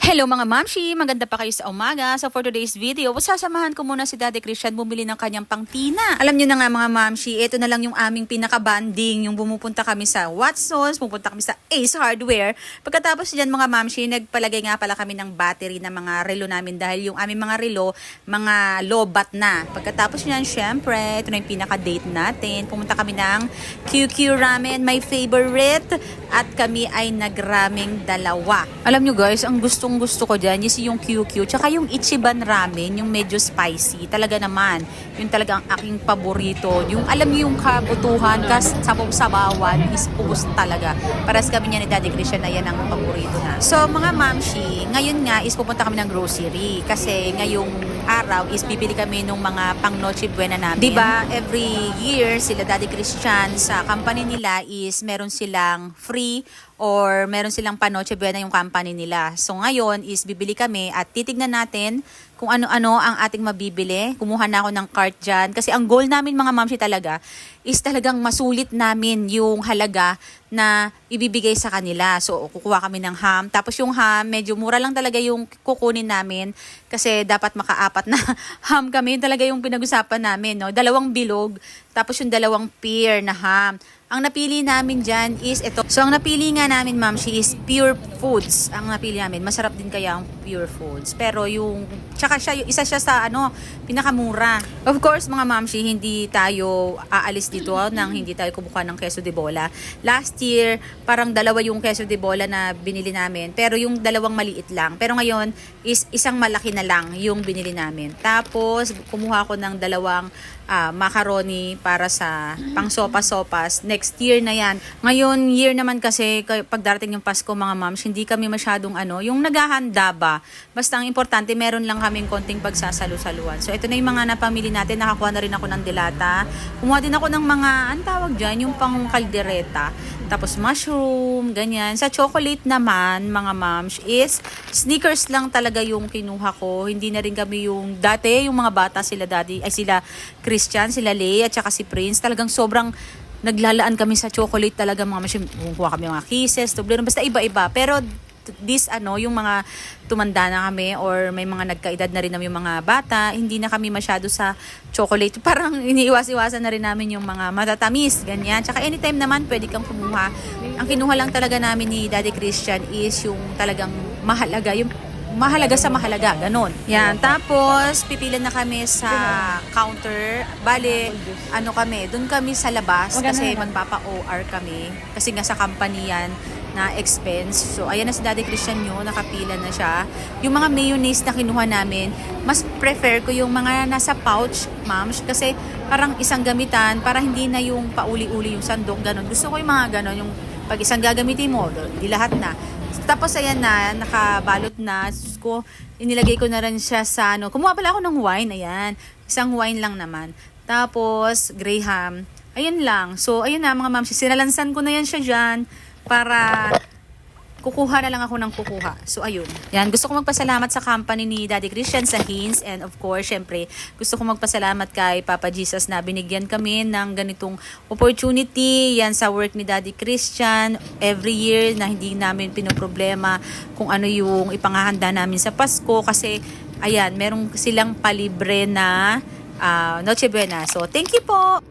Hello mga mamshi! Maganda pa kayo sa umaga. So for today's video, sasamahan ko muna si Daddy Christian bumili ng kanyang pangtina. Alam niyo na nga mga mamshi, ito na lang yung aming pinaka-banding. Yung bumupunta kami sa Watsons, pupunta kami sa Ace Hardware. Pagkatapos dyan mga mamshi, nagpalagay nga pala kami ng battery ng mga relo namin dahil yung aming mga relo, mga lobat na. Pagkatapos nyan, syempre, ito na yung pinaka-date natin. Pumunta kami ng QQ Ramen, my favorite. At kami ay nagraming dalawa. Alam nyo guys, ang gusto ko dyan is yung QQ, tsaka yung Ichiban Ramen, yung medyo spicy. Talaga naman, yung talagang aking paborito. Yung alam nyo yung kabutuhan, kas sabaw-sabawan, is ubos talaga. Paras kami niya ni Daddy Christian na yan ang paborito na. So mga mamshi, ngayon nga is pupunta kami ng grocery. Kasi ngayong araw is bibili kami ng mga pang Noche Buena namin. Diba, every year sila Daddy Christian sa company nila is meron silang free or meron silang pa-Noche Buena yung company nila. So ngayon is bibili kami at titignan natin kung ano-ano ang ating mabibili. Kumuha na ako ng cart dyan. Kasi ang goal namin mga mamsi talaga is talagang masulit namin yung halaga na ibibigay sa kanila. So kukuha kami ng ham. Tapos yung ham, medyo mura lang talaga yung kukunin namin. Kasi dapat makaapat na ham kami. Yun talaga yung pinag-usapan namin. No? 2 bilog. Tapos yung 2 pear na ham. Ang napili namin dyan is ito. So, ang napili nga namin, mamshi, is Pure Foods. Ang napili namin. Masarap din kaya ang Pure Foods. Pero yung, tsaka siya, isa siya sa, pinakamura. Of course, mga mamshi, hindi tayo aalis dito nang hindi tayo kumuha ng queso de bola. Last year, parang 2 yung queso de bola na binili namin. Pero yung 2 maliit lang. Pero ngayon, is isang malaki na lang yung binili namin. Tapos, kumuha ko ng 2 macaroni para sa pang sopas-sopas. Next year na yan. Ngayon, year naman kasi, pag darating yung Pasko, mga moms, hindi kami masyadong yung naghahanda ba. Basta ang importante, meron lang kaming konting pagsasalu-saluan. So, ito na yung mga napamili natin. Nakakuha na rin ako ng dilata. Kumuha din ako ng mga, tawag dyan, yung pang kaldereta. Tapos mushroom, ganyan. Sa chocolate naman, mga moms, is Snickers lang talaga yung kinuha ko. Hindi na rin kami yung dati, yung mga bata, sila Christian, sila Lay, at saka si Prince. Talagang sobrang naglalaan kami sa chocolate talaga mga moms. Kumuha kami mga kisses, Toblerone, basta iba-iba. Pero yung mga tumanda na kami or may mga nagkaedad na rin namin yung mga bata, hindi na kami masyado sa chocolate. Parang iniiwas-iwasan na rin namin yung mga matatamis, ganyan. Tsaka anytime naman pwede kang kumuha. Ang kinuha lang talaga namin ni Daddy Christian is yung talagang mahalaga, yung mahalaga sa mahalaga, ganun. Yan, tapos pipila na kami sa counter. Bale, doon kami sa labas kasi magpapa-OR kami. Kasi nga sa company yan na expense. So, ayan na si Daddy Christian nyo, nakapila na siya. Yung mga mayonnaise na kinuha namin, mas prefer ko yung mga nasa pouch, moms, kasi parang isang gamitan, para hindi na yung pauli-uli yung sandok, ganun. Gusto ko yung mga ganun, yung pag isang gagamitin mo, di lahat na. Tapos ayan na, nakabalot na. Ko, inilagay ko na rin siya sa kumuha pala ako ng wine, ayan. Isang wine lang naman. Tapos, graham. Ayun lang. So, ayun na mga moms, sinalansan ko na yan siya dyan para kukuha na lang ako ng kukuha. So, ayun. Yan, gusto ko magpasalamat sa company ni Daddy Christian sa Heinz. And of course, syempre, gusto ko magpasalamat kay Papa Jesus na binigyan kami ng ganitong opportunity. Yan sa work ni Daddy Christian. Every year na hindi namin pinoproblema kung ano yung ipangahanda namin sa Pasko. Kasi, ayan, meron silang palibre na Noche Buena. So, thank you po!